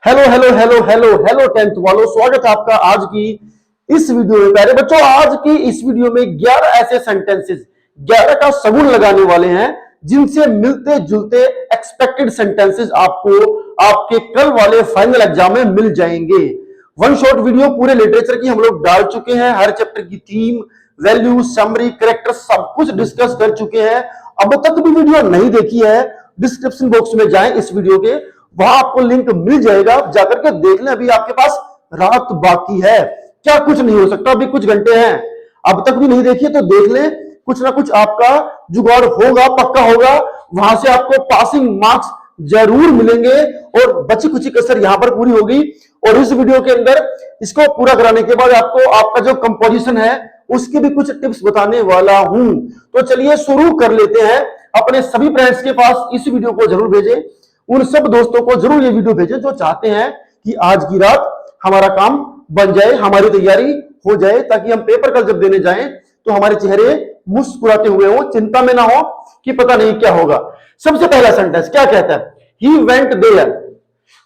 Hello hello hello hello hello 10th वालों, स्वागत है आपका आज की इस वीडियो में। प्यारे बच्चों, आज की इस वीडियो में 11 ऐसे सेंटेंसेस, 11 का सबूत लगाने वाले हैं जिनसे मिलते जुलते एक्सपेक्टेड सेंटेंसेस आपको आपके कल वाले फाइनल एग्जाम में मिल जाएंगे। वन शॉट वीडियो पूरे लिटरेचर की हम लोग डाल चुके हैं, हर चैप्टर की थीम, वैल्यू, समरी, कैरेक्टर सब कुछ डिस्कस कर चुके हैं। अब तक भी वीडियो नहीं देखी है, डिस्क्रिप्शन बॉक्स में जाएं इस वीडियो के, वहां आपको लिंक मिल जाएगा, जाकर के देख लें। अभी आपके पास रात बाकी है, क्या कुछ नहीं हो सकता, अभी कुछ घंटे हैं। अब तक भी नहीं देखिए तो देख लें, कुछ ना कुछ आपका जुगाड़ होगा, पक्का होगा। वहां से आपको पासिंग मार्क्स जरूर मिलेंगे और बची कुछ कसर यहां पर पूरी होगी। और इस वीडियो के अंदर इसको पूरा कराने के बाद आपको आपका जो कंपोजिशन है उसकी भी कुछ टिप्स बताने वाला हूं। तो चलिए शुरू कर लेते हैं। अपने सभी फ्रेंड्स के पास इस वीडियो को जरूर भेजें, उन सब दोस्तों को जरूर ये वीडियो भेजें जो चाहते हैं कि आज की रात हमारा काम बन जाए, हमारी तैयारी हो जाए, ताकि हम पेपर कल जब देने जाएं तो हमारे चेहरे मुस्कुराते हुए हो, चिंता में ना हो कि पता नहीं क्या होगा। सबसे पहला सेंटेंस क्या कहता है? He went there.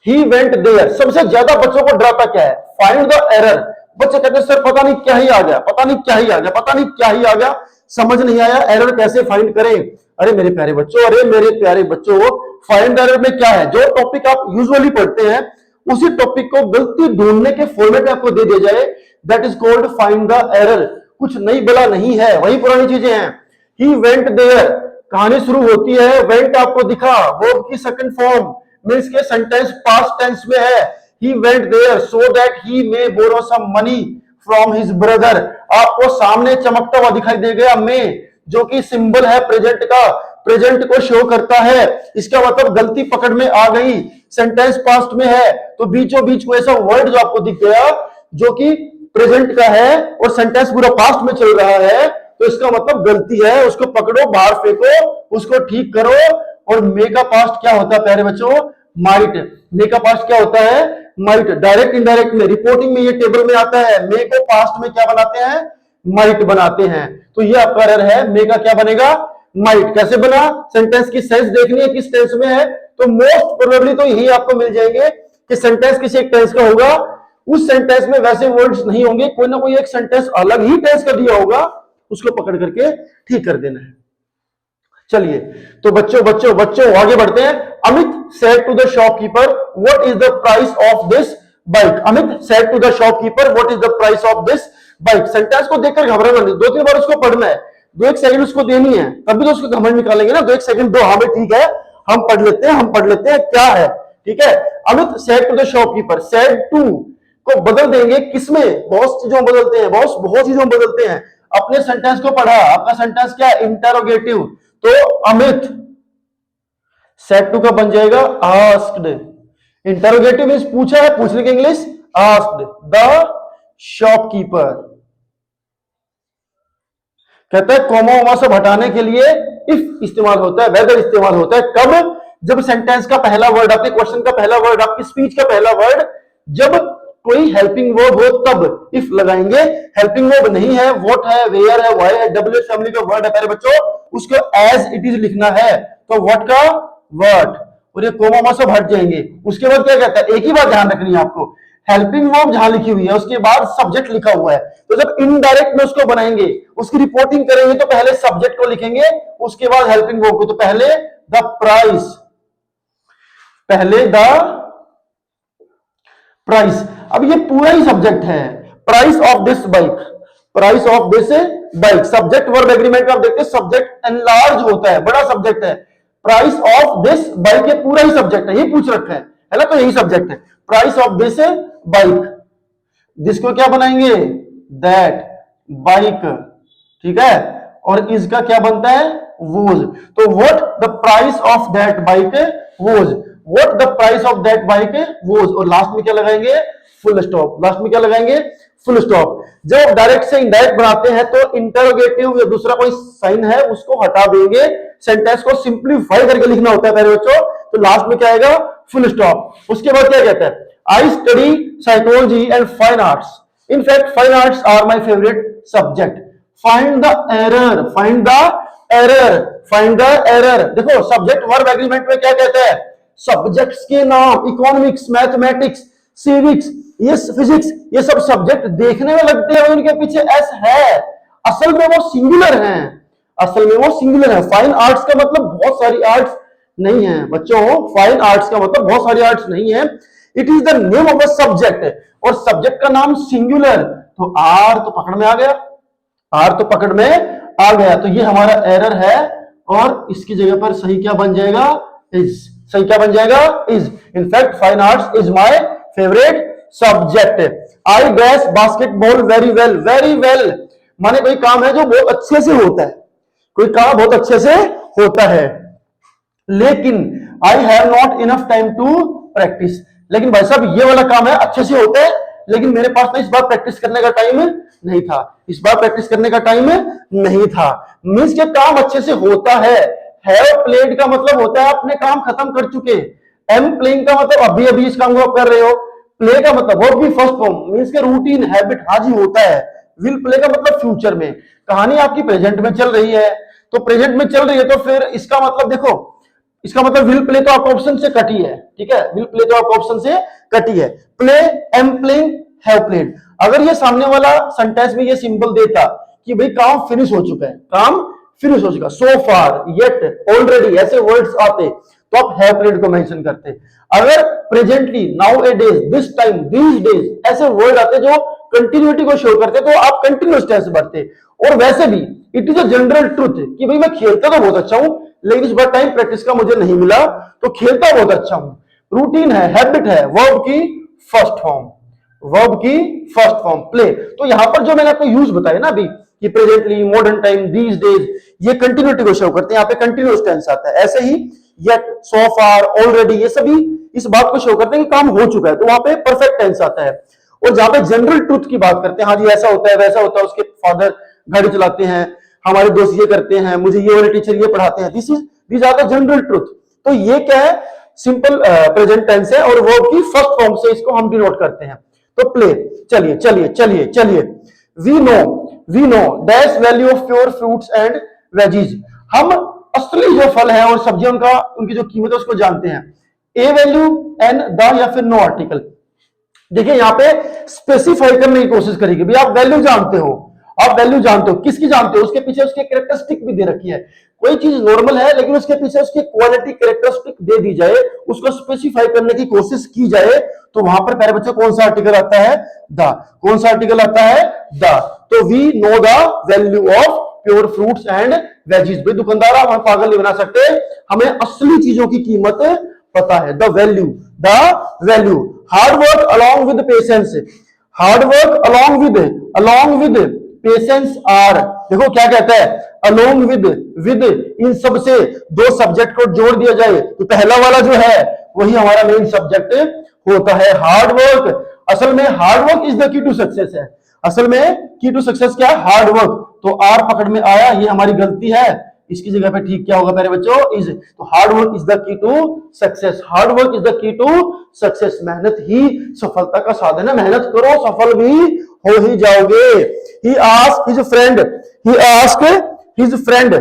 He went there सबसे ज्यादा बच्चों को डराता क्या है? Find the error. बच्चे कहते हैं सर पता नहीं क्या ही आ गया, पता नहीं क्या ही आ गया, पता नहीं क्या ही आ गया, समझ नहीं आया, एरर कैसे फाइंड करें। अरे मेरे प्यारे बच्चों, अरे मेरे प्यारे बच्चों, फाइंड एरर में क्या है? जो टॉपिक आप यूजुअली पढ़ते हैं उसी टॉपिक को गलती ढूंढने के फॉर्मेट में आपको दे दिया जाए, that is called find the error. कुछ नई बला नहीं है, वही पुरानी चीजें हैं। ही वेंट देयर, कहानी शुरू होती है, वेंट आपको दिखा, वर्ब की सेकंड फॉर्म मींस के सेंटेंस पास्ट टेंस में है। He went there so that he may borrow some money from his brother. आपको सामने चमकता हुआ दिखाई दे गया मे, जो कि सिंबल है प्रेजेंट का, प्रेजेंट को शो करता है। इसका मतलब गलती पकड़ में आ गई, सेंटेंस पास्ट में है तो बीचों बीच को ऐसा वर्ड जो आपको दिख गया जो कि प्रेजेंट का है और सेंटेंस पूरा पास्ट में चल रहा है, तो इसका मतलब गलती है, उसको पकड़ो, बाहर फेंको, उसको ठीक करो। और मे का पास्ट क्या होता है प्यारे बच्चों? माइट। मे का पास्ट क्या होता है? माइट। डायरेक्ट इंडायरेक्ट में, रिपोर्टिंग में ये टेबल में आता है। मे को पास्ट में क्या बनाते हैं? माइट बनाते हैं। तो ये आपका एरर है, मे का क्या बनेगा? माइट। कैसे बना? सेंटेंस की सेंस देखनी है किस टेंस में है, तो मोस्ट प्रोबेबली तो यही आपको मिल जाएंगे कि सेंटेंस किसी एक टेंस का होगा, उस सेंटेंस में वैसे वर्ड्स नहीं होंगे, कोई ना कोई एक सेंटेंस अलग ही टेंस का दिया होगा, उसको पकड़ करके ठीक कर देना है। चलिए तो बच्चों बच्चों बच्चों आगे बढ़ते हैं। Amit said to the shopkeeper what is the price of this bike. Amit said to the shopkeeper what is the price of this bike. Sentence को देखकर घबराना नहीं, 2-3 बार उसको पढ़ना है, 2-1 सेकंड उसको देनी है, तभी तो उसको घमंड निकालेंगे ना। 2-1 सेकंड दो, हाँ भाई ठीक है, हम पढ़ लेते हैं, हम पढ़ लेते हैं क्या है, ठीक है। Amit said to the shopkeeper, said to को बदल देंगे किसमें? बहुत चीजों में बदलते हैं, बहुत चीजों में बदलते हैं। अपने सेंटेंस को पढ़ा, आपका सेंटेंस क्या है? इंटरोगेटिव, तो अमित सेड टू का बन जाएगा आस्क्ड। इंटरोगेटिव मींस पूछा है, पूछने की इंग्लिश आस्क्ड द शॉपकीपर। कहता है कॉमा वॉमा सब हटाने के लिए इफ इस्तेमाल होता है, वेदर इस्तेमाल होता है। कब? जब सेंटेंस का पहला वर्ड, आपके क्वेश्चन का पहला वर्ड, आपकी स्पीच का पहला वर्ड जब कोई हेल्पिंग वर्ब हो तब इफ लगाएंगे। हेल्पिंग वर्ब नहीं है, व्हाट है, वेयर है, व्हाई है, डब्ल्यू फैमिली का वर्ड है प्यारे बच्चों, उसको एज इट इज लिखना है, तो व्हाट का व्हाट, और ये कोमा वॉमा सब हट जाएंगे। उसके बाद क्या कहता है? एक ही बात ध्यान रखनी है आपको, हेल्पिंग वर्ब जहां लिखी हुई है उसके बाद सब्जेक्ट लिखा हुआ है, तो जब इनडायरेक्ट में उसको बनाएंगे, उसकी रिपोर्टिंग करेंगे, तो पहले सब्जेक्ट को लिखेंगे, उसके बाद हेल्पिंग वर्ब को। तो पहले द प्राइस, पहले द प्राइस। अब ये पूरा ही सब्जेक्ट है, price of this bike, price of this bike. Subject verb agreement में आप देखते हैं सब्जेक्ट एनलार्ज होता है, बड़ा सब्जेक्ट है। प्राइस ऑफ दिस बाइक ये पूरा ही सब्जेक्ट है, ये पूछ रखा है ना, तो यही सब्जेक्ट है, price of this bike. This को क्या बनाएंगे? दैट बाइक, ठीक है। और इसका क्या बनता है? वोज। तो what the price of that bike was, what the price of that bike was. और लास्ट में क्या लगाएंगे? Full stop. लास्ट में क्या लगाएंगे? Full stop. जब डायरेक्ट से इनडायरेक्ट बनाते हैं तो इंटरोगेटिव या दूसरा कोई साइन है उसको हटा देंगे, सेंटेंस को सिंप्लीफाई करके लिखना होता है मेरे बच्चों, तो लास्ट में क्या आएगा? Full stop. उसके बाद क्या कहता है? I study psychology and fine arts, in fact fine arts are my favourite subject. Find the error, find the error, find the error. देखो सब्जेक्ट वर्ब एग्रीमेंट में क्या कहता है? सब्जेक्ट्स के नाम, इकोनॉमिक्स, मैथमेटिक्स, सिविक्स, ये फिजिक्स, ये सब सब्जेक्ट देखने में लगते हैं उनके पीछे एस है, असल में वो सिंगुलर हैं, असल में वो सिंगुलर है। फाइन आर्ट्स का मतलब बहुत सारी आर्ट्स नहीं है बच्चों, फाइन आर्ट्स का मतलब बहुत सारी आर्ट्स नहीं है। It is the name of a subject, और सब्जेक्ट का नाम सिंगुलर, तो आर तो पकड़ में आ गया, आर तो पकड़ में आ गया, तो ये हमारा एरर है, और इसकी जगह पर सही क्या बन जाएगा, इज। सही क्या बन जाएगा, is. In fact fine arts is my favourite subject. I dash basketball very well, very well माने कोई काम है जो बहुत अच्छे से होता है, कोई काम बहुत अच्छे से होता है, लेकिन I have not enough time to practise. लेकिन भाई साहब ये वाला काम है अच्छे से होता है, लेकिन मेरे पास ना इस बार प्रैक्टिस करने का टाइम नहीं था, इस बार प्रैक्टिस करने का टाइम नहीं था। मींस के काम अच्छे से होता है। हैव प्लेड का मतलब होता है आपने काम खत्म कर चुके। एम प्लेइंग का मतलब अभी अभी इस काम को आप कर रहे हो। प्ले का मतलब वर्ब की फर्स्ट फॉर्म, मींस के रूटीन, हैबिट हाजी होता है। विल प्ले का मतलब फ्यूचर में। कहानी आपकी प्रेजेंट में चल रही है, तो प्रेजेंट में चल रही है, तो फिर इसका मतलब देखो, इसका मतलब विल प्ले तो आपका ऑप्शन से कटी है, ठीक है, विल प्ले तो आपका ऑप्शन से कटी है। Play, am playing, have played. अगर ये सामने वाला सेंटेंस में ये सिंबल देता कि भाई काम फिनिश हो चुका है, काम फिनिश हो चुका, सो फार, येट, ऑलरेडी, ऐसे वर्ड्स आते तो आप हैव प्लेड को मेंशन करते। अगर presently, now A days, this time, these days, ऐसे वर्ड आते जो कंटिन्यूटी को शो करते तो आप कंटिन्यूअस टेंस भरते। और वैसे भी it is a general truth कि भाई मैं खेलता तो बहुत अच्छा हूं, लेकिन इस बार टाइम प्रैक्टिस का मुझे नहीं मिला, तो खेलता बहुत अच्छा हूं। रूटीन है, हैबिट है, वर्ब की फर्स्ट फॉर्म, वर्ब की फर्स्ट फॉर्म प्ले। तो यहां पर जो मैंने आपको यूज बताया ना अभी कि presently, modern time, these days, ये कंटिन्यूटी को शो करते हैं, यहाँ पे कंटिन्यूअस टेंस आता है। ऐसे ही येट, सो फार, ऑलरेडी, ये सभी इस बात को शो करते हैं कि काम हो चुका है, तो वहां पे परफेक्ट टेंस आता है। और जहां पे जनरल ट्रुथ की बात करते हैं, हाँ जी ऐसा होता है, वैसा होता है, उसके फादर गाड़ी चलाते हैं, हमारे दोस्त ये करते हैं, मुझे ये वाले टीचर ये पढ़ाते हैं, this are the general truth. तो ये क्या है, सिंपल प्रेजेंट टेंस है, और वर्ब की फर्स्ट फॉर्म से इसको हम डिनोट करते हैं। तो प्ले, चलिए चलिए चलिए चलिए, we know dash value of pure fruits and veggies. हम असली जो फल है और सब्जियां उनका, उनकी जो कीमत है उसको जानते हैं। ए वैल्यू, एन, द, या फिर नो आर्टिकल। देखिए यहां पे स्पेसिफाई करने की कोशिश करेगी, भाई आप वैल्यू जानते हो, आप वैल्यू जानते हो, किसकी जानते हो, उसके पीछे उसके कैरेक्टरिस्टिक भी दे रखी है। कोई चीज नॉर्मल है लेकिन उसके पीछे उसकी क्वालिटी, कैरेक्टरिस्टिक दे दी जाए, उसको स्पेसिफाई करने की कोशिश की जाए, तो वहां पर प्यारे बच्चों कौन सा आर्टिकल आता है, द। कौन सा आर्टिकल आता है, द। तो we know the value of pure fruits and veggies. भाई दुकानदार हम पागल नहीं बना सकते, हमें असली चीजों की कीमत पता है। The value, the value. Hard work along with patience, hard work along with patience are. देखो क्या कहता है, अलोंग विद, इन सब से दो सब्जेक्ट को जोड़ दिया जाए तो पहला वाला जो है वही हमारा मेन सब्जेक्ट होता है। हार्ड वर्क, असल में hard work is the key to success है, असल में की टू सक्सेस क्या है, हार्ड वर्क। तो आर पकड़ में आया, ये हमारी गलती है, इसकी जगह पे ठीक क्या होगा मेरे बच्चों, इज। तो hard work is the key to success, hard work is the key to success. मेहनत ही सफलता का साधन है, मेहनत करो सफल भी हो ही जाओगे। He asked his friend,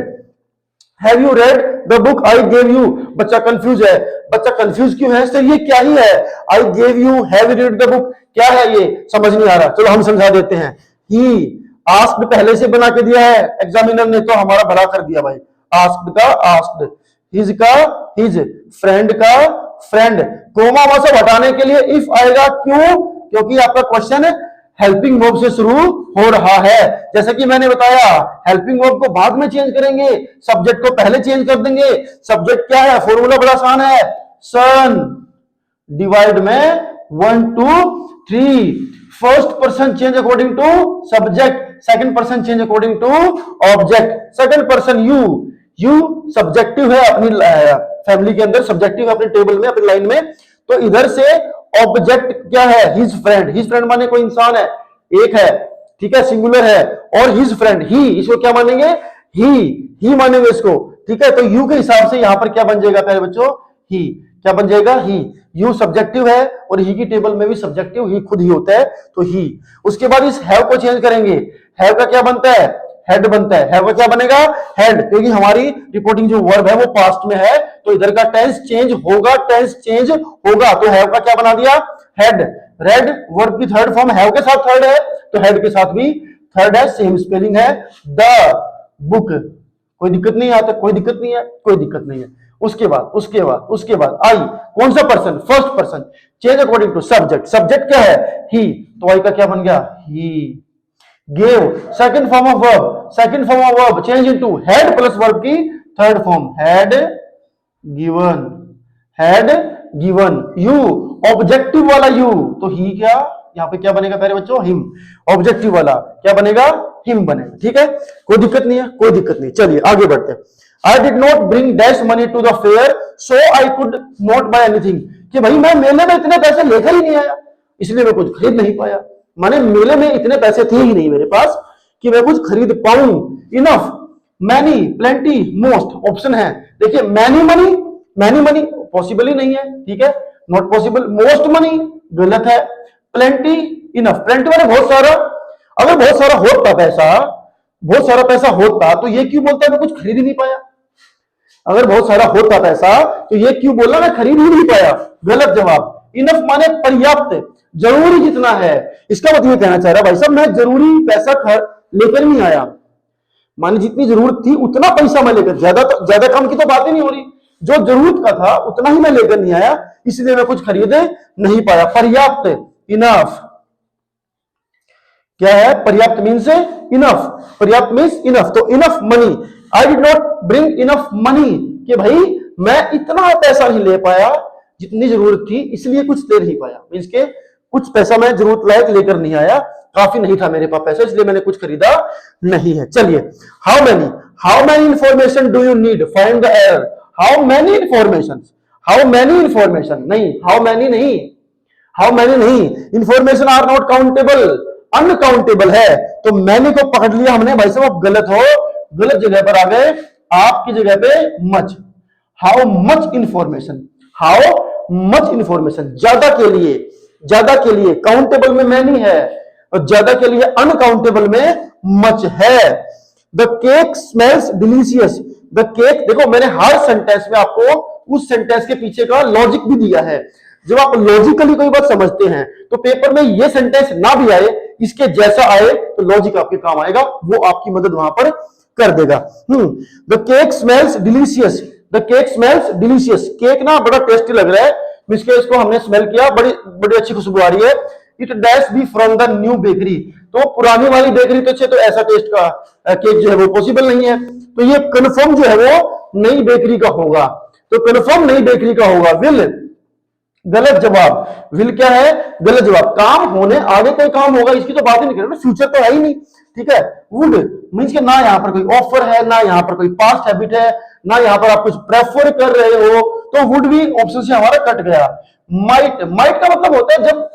have you read the book I gave you? बच्चा कंफ्यूज है, बच्चा कंफ्यूज क्यों है, सर ये क्या ही है, I gave you, have you read the book, क्या है ये, समझ नहीं आ रहा, चलो हम समझा देते हैं। He asked पहले से बना के दिया है, एग्जामिनर ने तो हमारा भला कर दिया भाई। asked का asked, his का his, friend का friend, कोमा वहां से हटाने के लिए if आएगा, क्यों, क्योंकि आपका क्वेश्चन हेल्पिंग वर्ब से शुरू हो रहा है। जैसे कि मैंने बताया, हेल्पिंग वर्ब को बाद में चेंज करेंगे, सब्जेक्ट को पहले चेंज कर देंगे। सब्जेक्ट क्या है, फॉर्मूला बड़ा आसान है, सन डिवाइड में 1 2 3। First person change according to subject, second person change according to object. Second person you subjective है अपनी फैमिली के अंदर, सब्जेक्टिव अपने टेबल में, अपनी लाइन में। तो इधर से ऑब्जेक्ट क्या है, हिज फ्रेंड, हिज फ्रेंड माने कोई इंसान है, एक है, ठीक है, सिंगुलर है। और हिज फ्रेंड ही, इसको क्या मानेंगे, ही मानेंगे इसको, ठीक है। तो यू के हिसाब से यहां पर क्या बन जाएगा प्यारे बच्चों, ही, क्या बन जाएगा, ही। यू सब्जेक्टिव है और ही की टेबल में भी सब्जेक्टिव ही खुद ही होता है, तो ही। उसके बाद इस हैव को चेंज करेंगे, हैव का क्या बनता है, हेड बनता है। हैव का क्या बनेगा? हेड, क्योंकि हमारी रिपोर्टिंग जो वर्ब है वो पास्ट में है, तो इधर का टेंस चेंज होगा, टेंस चेंज होगा, तो हैव का क्या बना दिया? हेड। रेड वर्ब की थर्ड फॉर्म हैव के साथ थर्ड है, तो हेड के साथ भी थर्ड है, सेम स्पेलिंग है। द बुक, कोई दिक्कत नहीं आता, कोई दिक्कत नहीं है, कोई दिक्कत नहीं है। उसके बाद आई, कौन सा person? First person, change according to subject, subject क्या है? ही, तो आई का क्या बन गया? He. Gave, second form of verb, change into had plus verb की third form, had given. You, objective वाला यू, तो ही क्या यहाँ पे क्या बनेगा प्यारे बच्चों? हिम। ऑब्जेक्टिव वाला क्या बनेगा? हिम बनेगा। ठीक है, कोई दिक्कत नहीं है, कोई दिक्कत नहीं। चलिए आगे बढ़ते हैं। I did not bring dash money to the fair so I could not buy anything, कि भाई मैं मेले में इतने पैसे लेकर ही नहीं आया, इसलिए मैं कुछ खरीद नहीं पाया। माने मेले में इतने पैसे थे ही नहीं मेरे पास कि मैं कुछ खरीद पाऊं। Enough, many, plenty, most, option है। देखिए मैनी मनी पॉसिबल ही नहीं है, ठीक है, नॉट पॉसिबल। मोस्ट मनी गलत है। प्लेंटी, इनफ, प्लेंटी माने बहुत सारा। अगर बहुत सारा पैसा होता तो ये क्यों बोलता है मैं कुछ खरीद ही नहीं पाया? अगर बहुत सारा होता पैसा तो ये क्यों बोला मैं खरीद ही नहीं पाया? गलत जवाब। इनफ माने पर्याप्त, जरूरी जितना है। इसका मतलब ये कहना चाह रहा है भाई साहब मैं जरूरी पैसा लेकर नहीं आया, माने जितनी जरूरत थी उतना पैसा मैं लेकर, ज्यादा कम की तो बात ही नहीं हो रही, जो जरूरत का था उतना ही मैं लेकर नहीं आया, इसलिए मैं कुछ खरीद नहीं पाया। पर्याप्त, इनफ, क्या है? पर्याप्त मीन्स इनफ, पर्याप्त मीन्स इनफ, तो enough money. I did not bring enough money, कि भाई मैं इतना पैसा नहीं ले पाया जितनी जरूरत थी, इसलिए कुछ ले नहीं पाया, मीन्स के कुछ पैसा मैं जरूरत लायक लेकर नहीं आया, काफी नहीं था मेरे पास पैसा, इसलिए मैंने कुछ खरीदा नहीं है। चलिए, how many information do you need, find the error. How many information नहीं, हाउ मेनी नहीं, information are not countable, uncountable है, तो मैनी को पकड़ लिया हमने, भाई साहब आप गलत हो, गलत जगह पर आ गए, आपकी जगह पे मच। हाउ मच इंफॉर्मेशन, ज्यादा के लिए काउंटेबल में मैनी है, और ज्यादा के लिए अनकाउंटेबल में मच है। The cake smells delicious, the cake, देखो मैंने हर सेंटेंस में आपको उस सेंटेंस के पीछे का लॉजिक भी दिया है। जब आप लॉजिकली कोई बात समझते हैं तो पेपर में ये सेंटेंस ना भी आए, इसके जैसा आए तो लॉजिक आपके काम आएगा, वो आपकी मदद वहां पर कर देगा। The cake smells delicious, cake ना बड़ा टेस्टी लग रहा है, इसको हमने स्मेल किया, बड़ी अच्छी खुशबू आ रही है। It dash be from the new bakery, तो पुरानी वाली बेकरी तो अच्छे, तो ऐसा टेस्ट का केक जो है वो पॉसिबल नहीं है, तो ये कन्फर्म जो है वो नई बेकरी का होगा, तो कन्फर्म नई बेकरी का होगा। विल, गलत जवाब। विल क्या है? गलत जवाब। काम होने, आगे कोई काम होगा इसकी तो बात ही नहीं कर रहे, फ्यूचर तो है ही नहीं, ठीक है। वुड मींस के ना यहाँ पर कोई ऑफर है, ना यहाँ पर कोई पास्ट हैबिट है, ना यहाँ पर आप कुछ प्रेफर कर रहे हो, तो वुड भी ऑप्शन से हमारा कट गया। माइट का मतलब होता है जब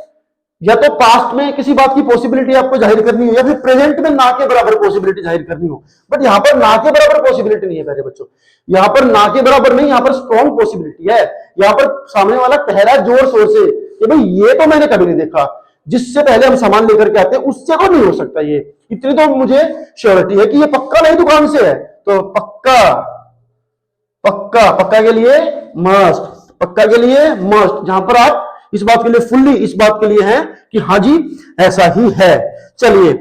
या तो पास्ट में किसी बात की पॉसिबिलिटी आपको जाहिर करनी हो, या फिर प्रेजेंट में ना के बराबर पॉसिबिलिटी जाहिर करनी हो, बट यहाँ पर ना के बराबर पॉसिबिलिटी नहीं है प्यारे बच्चों, यहाँ पर ना के बराबर नहीं, यहाँ पर स्ट्रॉन्ग पॉसिबिलिटी है। यहाँ पर सामने वाला कह रहा है जोर शोर से कि भाई ये तो मैंने कभी नहीं देखा, जिससे पहले हम सामान लेकर के आते हैं उससे तो नहीं हो सकता, ये इतनी तो मुझे श्योरिटी है कि ये पक्का नई दुकान से है, तो पक्का के लिए मस्ट, जहां पर आप इस बात के लिए फुल्ली, इस बात के लिए है कि हाँ जी ऐसा ही है। चलिए,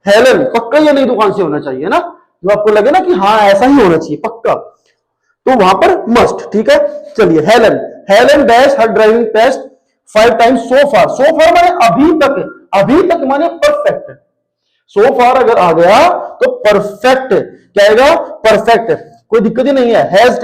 हेलन, पक्का ये नई दुकान से होना चाहिए ना, जो आपको लगे ना कि हाँ ऐसा ही होना चाहिए पक्का, तो वहां पर मस्ट, ठीक है। चलिए, Helen dash her driving test 5 times so far माने अभी तक माने परफेक्ट, सो फार अगर आ गया तो परफेक्ट क्या आएगा? परफेक्ट, कोई दिक्कत ही नहीं है। हैज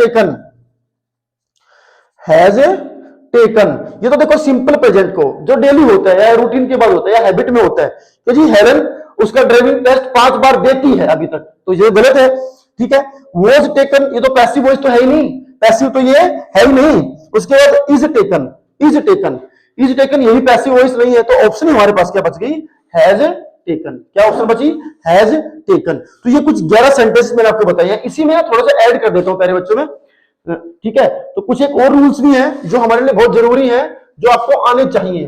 टेकन, ये तो देखो सिंपल प्रेजेंट को जो डेली होता है या रूटीन के बाद होता है या हैबिट में होता है, तो जी हेलन उसका ड्राइविंग टेस्ट 5 बार देती है अभी तक, तो ये गलत है, ठीक है। वॉज टेकन, ये तो पैसिव वॉइस तो है ही नहीं, पैसिव तो ये है ही नहीं। उसके बाद इज टेकन, यही पैसिव वॉइस नहीं है, तो ऑप्शन हमारे पास क्या बच गई? Has taken. क्या ऑप्शन बची? Has taken. तो ये कुछ 11 सेंटेंस मैंने आपको बताए हैं, इसी में थोड़ा सा ऐड कर देता हूं प्यारे बच्चों में, ठीक है। तो कुछ एक और रूल्स भी हैं जो हमारे लिए बहुत जरूरी है, जो आपको आने चाहिए,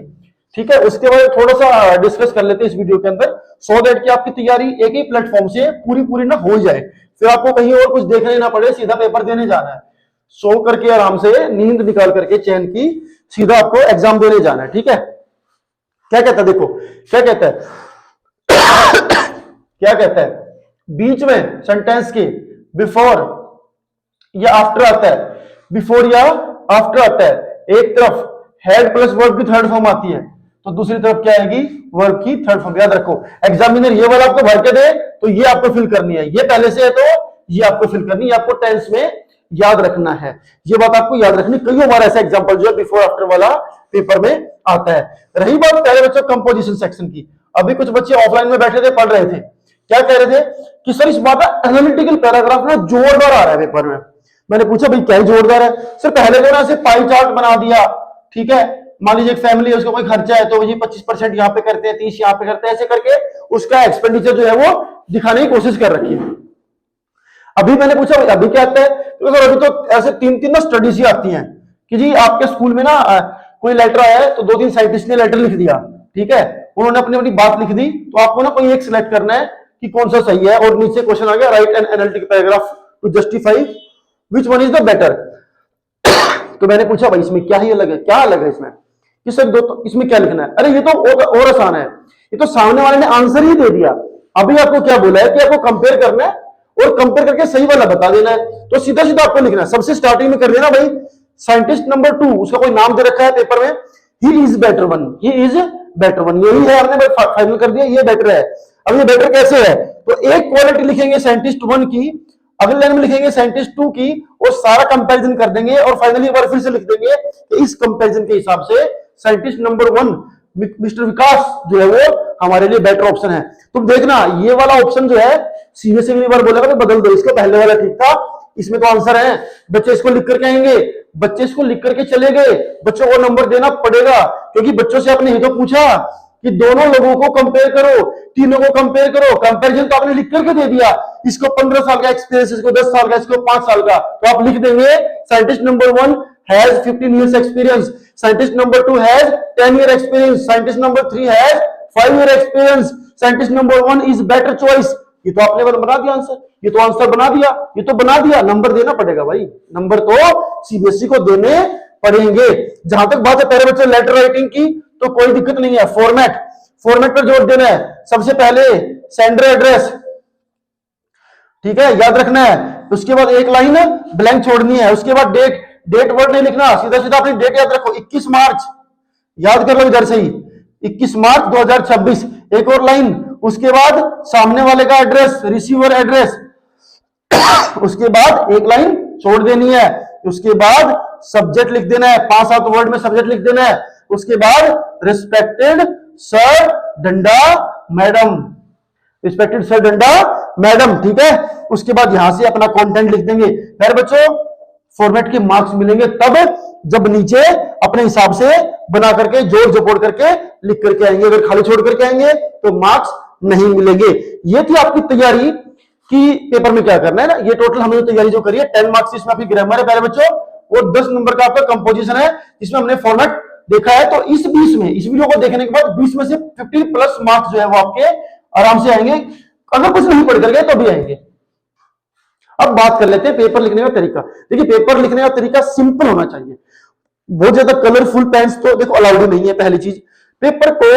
ठीक है। उसके बाद थोड़ा सा डिस्कस कर लेते हैं इस वीडियो के अंदर। सो दैट कि आपकी तैयारी एक ही प्लेटफॉर्म से पूरी पूरी ना हो जाए, फिर आपको कहीं और कुछ देखना ही ना पड़े, सीधा पेपर देने जाना है, सो करके आराम से नींद निकाल करके चैन की सीधा आपको एग्जाम देने जाना है। ठीक है, क्या कहता है, देखो क्या कहता है क्या कहता है, बीच में सेंटेंस के बिफोर या आफ्टर आता है, बिफोर या आफ्टर आता है। एक तरफ हेड प्लस वर्ब की थर्ड फॉर्म आती है, तो दूसरी तरफ क्या आएगी, वर्ब की थर्ड फॉर्म। याद रखो, एग्जामिनर ये वाला आपको भर के दे तो ये आपको फिल करनी है, ये पहले से है तो ये आपको फिल करनी है, आपको टेंस में याद रखना है, ये बात आपको याद रखनी। कई बार ऐसा एग्जांपल जो है बिफोर आफ्टर वाला पेपर में आता है। रही बात पहले बच्चों कंपोजिशन सेक्शन की, अभी कुछ बच्चे ऑफलाइन में बैठे थे, पढ़ रहे थे, क्या कह रहे थे कि सर इस बात का एनालिटिकल पैराग्राफ ना जोरदार आ रहा है पेपर में। मैंने पूछा भाई क्या जोरदार है? सर पहले जो ना ऐसे पाई चार्ट बना दिया, ठीक है, मान लीजिए एक फैमिली है, उसका कोई खर्चा है तो ये 25% यहाँ पे करते हैं, 30 यहाँ पे करते हैं, ऐसे करके उसका एक्सपेंडिचर जो है वो दिखाने की कोशिश कर रखी है। अभी मैंने पूछा अभी क्या आता है, तो सर अभी तो ऐसे तीन तीन ना स्टडीज ही आती हैं कि जी आपके स्कूल में ना कोई लेटर आया है तो 2-3 साइंटिस्ट ने लेटर लिख दिया, ठीक है, उन्होंने अपनी अपनी बात लिख दी, तो आपको ना कोई एक सिलेक्ट करना है कि कौन सा सही है, और नीचे क्वेश्चन आ गया write an analytical paragraph to justify which one is the better. तो मैंने पूछा भाई इसमें क्या ही अलग है, क्या अलग है इसमें कि सर तो इसमें क्या लिखना है? अरे ये तो और आसान है, ये तो सामने वाले ने आंसर ही दे दिया। अभी आपको क्या बोला है कि आपको कंपेयर करना है और कंपेयर करके सही वाला बता देना है, तो सीधा सीधा आपको लिखना है। सबसे स्टार्टिंग में कर देना भाई साइंटिस्ट नंबर 2, उसका कोई नाम दे रखा है पेपर में, he is better one, he is better one, यही है, आपने फाइनल कर दिया ये बेटर है। अब ये बेटर कैसे है, तो एक क्वालिटी लिखेंगे साइंटिस्ट 1 की, अगले लाइन में लिखेंगे साइंटिस्ट 2 की, और सारा कंपैरिजन कर देंगे, और फाइनली एक बार फिर से लिख देंगे कि इस कंपैरिजन के हिसाब से साइंटिस्ट नंबर 1 मिस्टर विकास जो है वो हमारे लिए बेटर ऑप्शन है। तुम देखना ये वाला ऑप्शन जो है सीधे से बार बोलेगा तो बदल दो, इसको पहले वाला ठीक था, इसमें तो आंसर है। बच्चे इसको लिख करके आएंगे, बच्चे इसको लिख करके चले गए, बच्चों को नंबर देना पड़ेगा, क्योंकि बच्चों से आपने ये तो पूछा कि दोनों लोगों को कंपेयर करो, तीनों को कंपेयर करो, कंपैरिजन तो आपने लिख करके दे दिया, इसको 15 साल का एक्सपीरियंस, इसको 10 साल का, इसको 5 साल का, तो आप लिख देंगे scientist number 1 has 15 years experience, scientist number 2 has 10 year experience, scientist number 3 has 5 year experience, scientist number 1 is better choice। ये तो आपने बना दिया आंसर, ये तो आंसर बना दिया, ये तो बना दिया, नंबर देना पड़ेगा भाई, नंबर तो सीबीएसई को देने पड़ेंगे। जहां तक बात है पहले बच्चों लेटर राइटिंग की, तो कोई दिक्कत नहीं है, फॉर्मेट पर जोर देना है। सबसे पहले सेंडर एड्रेस, ठीक है, याद रखना है, उसके बाद एक लाइन ब्लैंक छोड़नी है, उसके बाद डेट वर्ड नहीं लिखना, सीधा सीधा अपनी डेट याद रखो, 21 मार्च, याद कर लो इधर से ही, 21 मार्च 2026, एक और लाइन, उसके बाद सामने वाले का एड्रेस, रिसीवर एड्रेस, उसके बाद एक लाइन छोड़ देनी है, उसके बाद सब्जेक्ट लिख देना है, 5-7 वर्ड में सब्जेक्ट लिख देना है, उसके बाद रिस्पेक्टेड सर डंडा मैडम, रिस्पेक्टेड सर डंडा मैडम, ठीक है, उसके बाद यहां से अपना कंटेंट लिख देंगे। फिर बच्चों फॉर्मेट के मार्क्स मिलेंगे तब जब नीचे अपने हिसाब से बना करके जोड़ जपोड़ करके लिख करके आएंगे, अगर खाली छोड़ करके आएंगे तो मार्क्स नहीं मिलेंगे। ये थी आपकी तैयारी कि पेपर में क्या करना है ना, ये टोटल हमने तैयारी जो करी है 10 मार्क्स, इसमें आपकी ग्रामर है पहले बच्चों, और 10 नंबर का आपका कंपोजिशन है, जिसमें हमने फॉर्मेट देखा है। तो इस 20 में, इस वीडियो को देखने के बाद 20 में से 50 प्लस मार्क्स जो है वो आपके आराम से आएंगे, अगर कुछ नहीं पढ़ कर गए तो भी आएंगे। अब बात कर लेते हैं पेपर लिखने का तरीका। देखिए पेपर लिखने का तरीका सिंपल होना चाहिए, बहुत ज्यादा कलरफुल पेन्स तो देखो अलाउड नहीं है। पहली चीज, पेपर को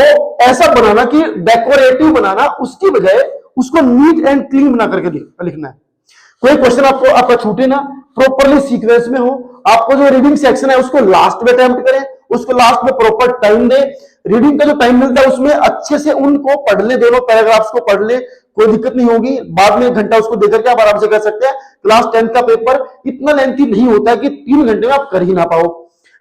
ऐसा बनाना कि डेकोरेटिव बनाना, उसकी बजाय उसको नीट एंड क्लीन बना करके लिखना है। कोई क्वेश्चन आपका छूटे ना, प्रॉपरली सीक्वेंस में हो, आपको जो रीडिंग सेक्शन है उसको लास्ट में अटेम्प्ट करें, उसको लास्ट में प्रॉपर टाइम दे, रीडिंग का जो टाइम मिलता है उसमें अच्छे से उनको पढ़ ले, दोनों पैराग्राफ्स को पढ़ ले, कोई दिक्कत नहीं होगी। बाद में 1 घंटा उसको देकर के आप आराम से कर सकते हैं। क्लास 10 का पेपर इतना लेंथी नहीं होता है कि 3 घंटे में आप कर ही ना पाओ,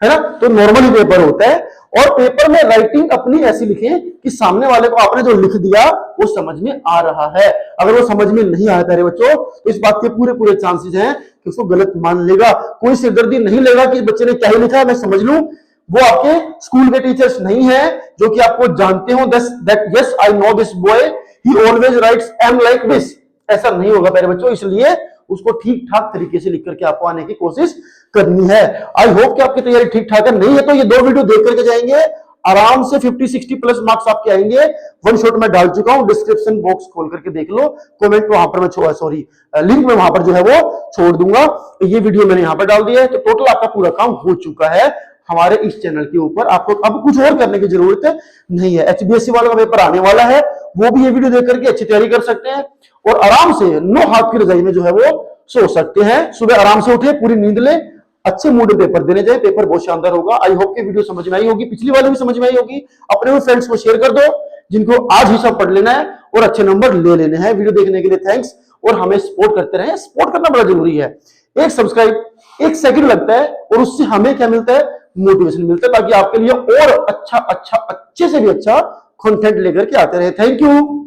है ना, तो नॉर्मली पेपर होता है। और पेपर में राइटिंग अपनी ऐसी लिखें कि सामने वाले को आपने जो लिख दिया वो समझ में आ रहा है। अगर वो समझ में नहीं आया प्यारे बच्चों तो इस बात के पूरे चांसेस हैं कि उसको गलत मान लेगा। कोई सिरदर्दी नहीं लेगा कि बच्चे ने क्या ही लिखा है मैं समझ लूं। वो आपके स्कूल के टीचर्स नहीं है जो कि आपको जानते हो that yes I know this boy he always rights am like this, ऐसा नहीं होगा प्यारे बच्चों। इसलिए उसको ठीक ठाक तरीके से लिख करके आपको आने की कोशिश करनी है। आई होप कि आपकी तैयारी ठीक ठाक है, नहीं है तो ये 2 वीडियो देख करके जाएंगे, आराम से 50-60 प्लस मार्क्स आपके आएंगे। वन शॉट में डाल चुका हूं, डिस्क्रिप्शन बॉक्स खोल करके देख लो, कमेंट वहां पर मैं सॉरी लिंक में वहां पर जो है वो छोड़ दूंगा। तो ये वीडियो मैंने यहां पर डाल दिया है। तो टोटल आपका पूरा काम हो चुका है हमारे इस चैनल के ऊपर। आपको अब कुछ और करने की जरूरत नहीं है। एचबीएससी वाला का पेपर आने वाला है, वो भी ये वीडियो देख करके अच्छी तैयारी कर सकते हैं और आराम से 9 हाथ की रजाई में जो है वो सो सकते हैं। सुबह आराम से उठे, पूरी नींद ले, अच्छे मूड में पेपर देने जाए, पेपर बहुत शानदार होगा। आई होप कि वीडियो समझ में आई होगी, पिछली वाली भी समझ में आई होगी। अपने फ्रेंड्स को शेयर कर दो जिनको आज ही सब पढ़ लेना है और अच्छे नंबर ले लेने हैं। वीडियो देखने के लिए थैंक्स और हमें सपोर्ट करते रहें। सपोर्ट करना बड़ा जरूरी है। एक सब्सक्राइब 1 सेकंड लगता है और उससे हमें क्या मिलता है, मोटिवेशन मिलता है, ताकि आपके लिए और अच्छे से भी अच्छा कंटेंट लेकर के आते रहे। Thank you.